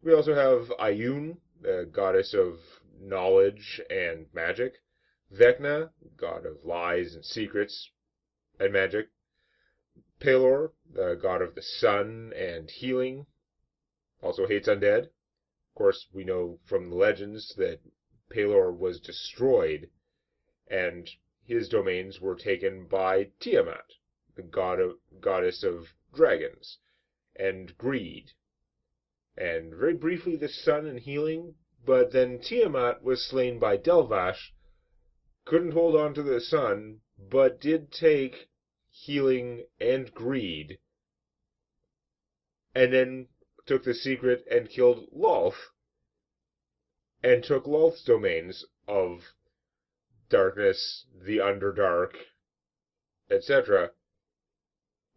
We also have Ayun, the goddess of knowledge and magic. Vecna, god of lies and secrets and magic. Pelor, the god of the sun and healing, also hates undead. Of course, we know from the legends that Pelor was destroyed, and his domains were taken by Tiamat, the goddess of dragons, and greed, and very briefly the sun and healing, but then Tiamat was slain by Delvash, couldn't hold on to the sun, but did take healing and greed, and then took the secret and killed Lolth, and took Lolth's domains of darkness, the Underdark, etc.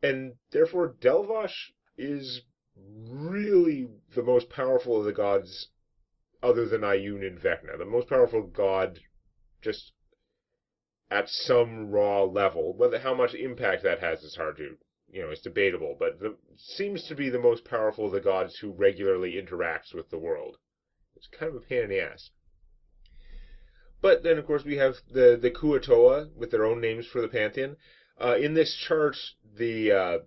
And therefore Delvash is really the most powerful of the gods other than Ayun and Vecna. The most powerful god just at some raw level. Whether how much impact that has is hard to, it's debatable, but seems to be the most powerful of the gods who regularly interacts with the world. It's kind of a pain in the ass. But then, of course, we have the Kuatoa with their own names for the pantheon. In this chart, the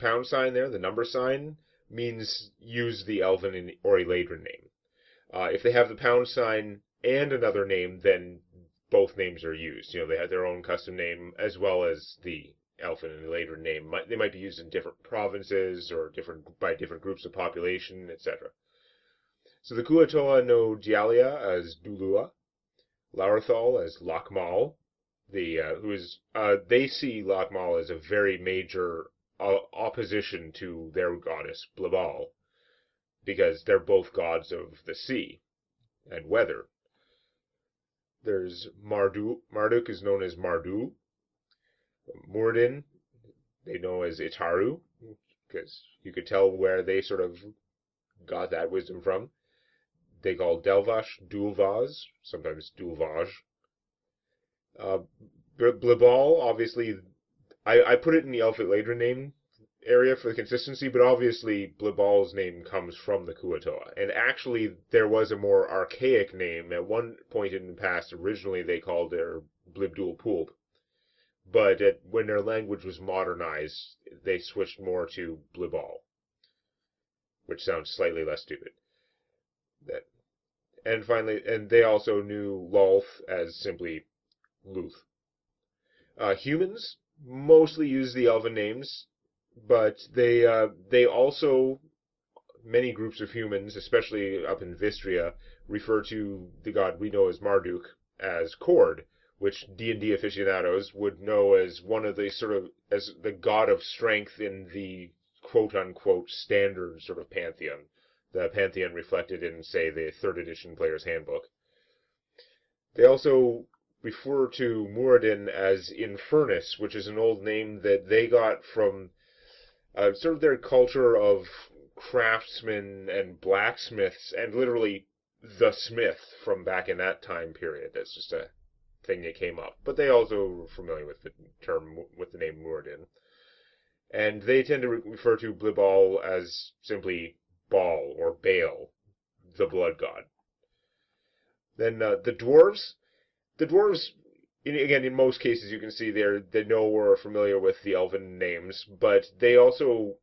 pound sign there, the number sign, means use the Elven or Eladrin name. If they have the pound sign and another name, then both names are used. They have their own custom name as well as the Elven and Eladrin name. They might be used in different provinces or by different groups of population, etc. So the Kuatoa know Dialia as Dulua, Larathal as Lakmal, they see Lakmal as a very major opposition to their goddess Blibal, because they're both gods of the sea and weather. There's Marduk is known as Mardu. Muradin, they know as Itaru, because you could tell where they sort of got that wisdom from. They call Delvash Dulvaz, sometimes Dulvaj. Blibal, obviously, I put it in the Elf Eladrin name area for the consistency, but obviously Blibal's name comes from the Kuatoa. And actually, there was a more archaic name. At one point in the past, originally they called their Blibdul Pulp. But when their language was modernized, they switched more to Blibal, which sounds slightly less stupid. And finally, and they also knew Lolth as simply Luth. Humans mostly use the elven names, but they also, many groups of humans, especially up in Vistria, refer to the god we know as Marduk as Kord, which D&D aficionados would know as one of the as the god of strength in the quote-unquote standard sort of pantheon. The pantheon reflected in, say, the 3rd edition Player's Handbook. They also refer to Muradin as Infernus, which is an old name that they got from sort of their culture of craftsmen and blacksmiths, and literally the smith from back in that time period. That's just a thing that came up. But they also were familiar with the term, with the name Muradin. And they tend to refer to Blibal as simply Baal or Baal, the blood god. Then the dwarves, again, in most cases, you can see they know or are familiar with the elven names, but they also,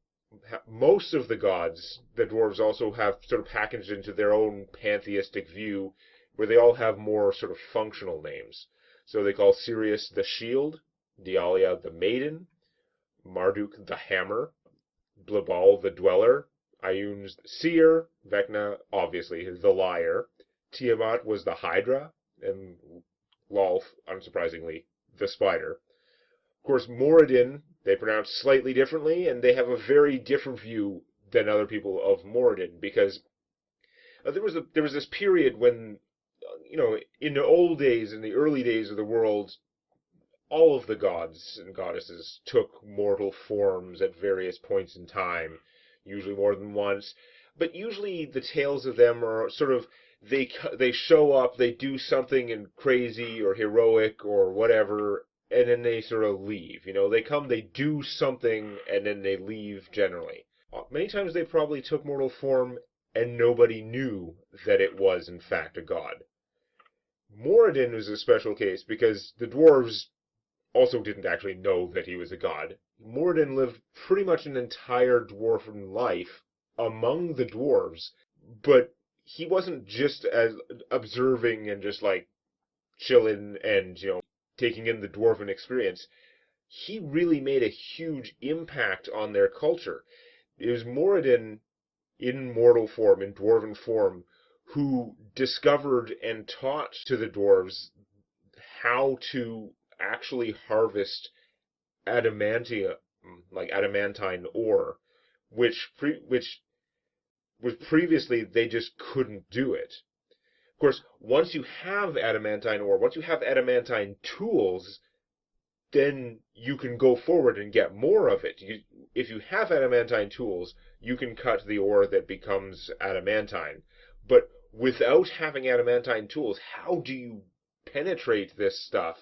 most of the gods, the dwarves also have sort of packaged into their own pantheistic view, where they all have more sort of functional names. So they call Sirius the shield, Dialia the maiden, Marduk the hammer, Blibal the dweller, Ioun the seer, Vecna, obviously, the liar, Tiamat was the hydra, and Lolth, unsurprisingly, the spider. Of course, Moradin, they pronounce slightly differently, and they have a very different view than other people of Moradin, because there was this period when, in the old days, in the early days of the world, all of the gods and goddesses took mortal forms at various points in time, usually more than once, but usually the tales of them are sort of, they show up, they do something crazy or heroic or whatever, and then they sort of leave. They come, they do something, and then they leave generally. Many times they probably took mortal form, and nobody knew that it was, in fact, a god. Moradin was a special case because the dwarves also didn't actually know that he was a god. Moradin lived pretty much an entire dwarven life among the dwarves, but he wasn't just as observing and just like chilling and, taking in the dwarven experience. He really made a huge impact on their culture. It was Moradin in mortal form, in dwarven form, who discovered and taught to the dwarves how to actually harvest adamantium, like adamantine ore, which was previously they just couldn't do it. Of course, once you have adamantine ore, once you have adamantine tools, then you can go forward and get more of it. If you have adamantine tools, you can cut the ore that becomes adamantine. But without having adamantine tools, how do you penetrate this stuff?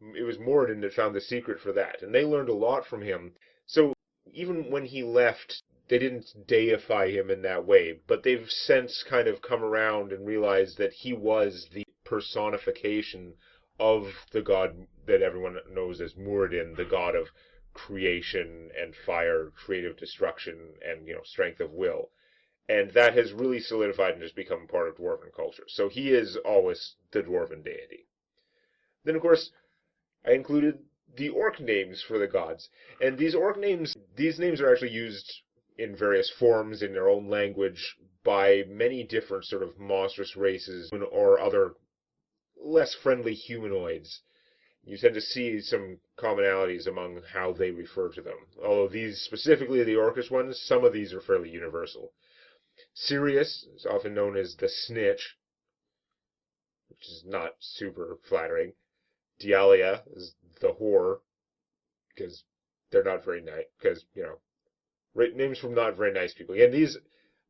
It was Moradin that found the secret for that, and they learned a lot from him. So even when he left, they didn't deify him in that way, but they've since kind of come around and realized that he was the personification of the god that everyone knows as Muradin, the god of creation and fire, creative destruction, and, strength of will. And that has really solidified and just become part of dwarven culture. So he is always the dwarven deity. Then, of course, I included the orc names for the gods. And these orc names, these names are actually used in various forms in their own language by many different sort of monstrous races or other less friendly humanoids. You tend to see some commonalities among how they refer to them. Although these, specifically the orcish ones, some of these are fairly universal. Sirius is often known as the Snitch, which is not super flattering. Dialia is the Whore, because they're not very nice, because, names from not very nice people. Again, these,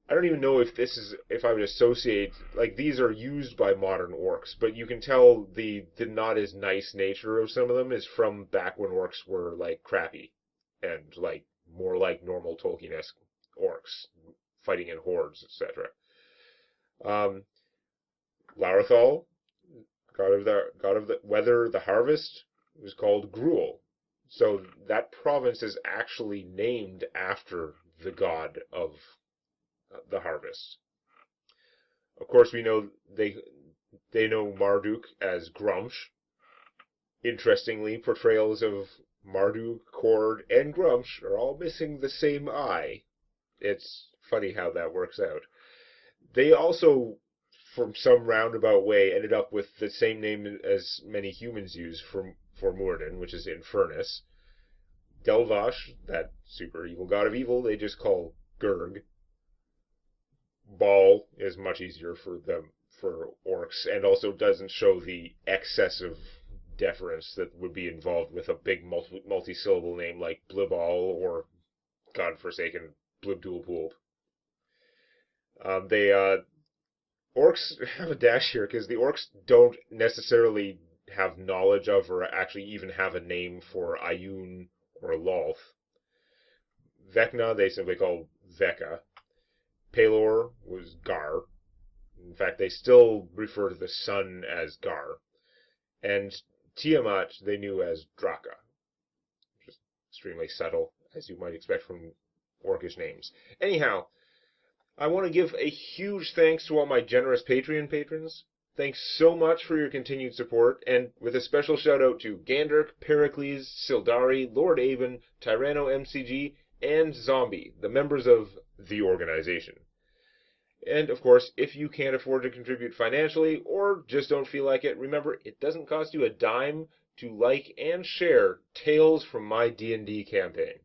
I don't even know if I would associate, like, these are used by modern orcs, but you can tell the not as nice nature of some of them is from back when orcs were, like, crappy and, like, more like normal Tolkien-esque orcs, fighting in hordes, etc. Larathal, god of the weather, the harvest, was called Gruul. So that province is actually named after the god of the harvest. Of course, we know they know Marduk as Grumsh. Interestingly, portrayals of Marduk, Kord, and Grumsh are all missing the same eye. It's funny how that works out. They also, from some roundabout way, ended up with the same name as many humans use for Moradin, which is Infernus. Delvash, that super evil god of evil, they just call Gurg. Baal is much easier for orcs, and also doesn't show the excessive deference that would be involved with a big multi-syllable name like Blibal or godforsaken Blibdulpulp. Orcs have a dash here because the orcs don't necessarily have knowledge of or actually even have a name for Ayun or Lolth. Vecna they simply call Veka. Pelor was Gar. In fact, they still refer to the sun as Gar. And Tiamat they knew as Draka. Just extremely subtle, as you might expect from orcish names. Anyhow, I want to give a huge thanks to all my generous Patreon patrons. Thanks so much for your continued support, and with a special shout out to Gandalf, Pericles, Sildari, Lord Aben, Tyranno MCG, and Zombie, the members of the organization. And, of course, if you can't afford to contribute financially, or just don't feel like it, remember, it doesn't cost you a dime to like and share Tales from My D&D campaign.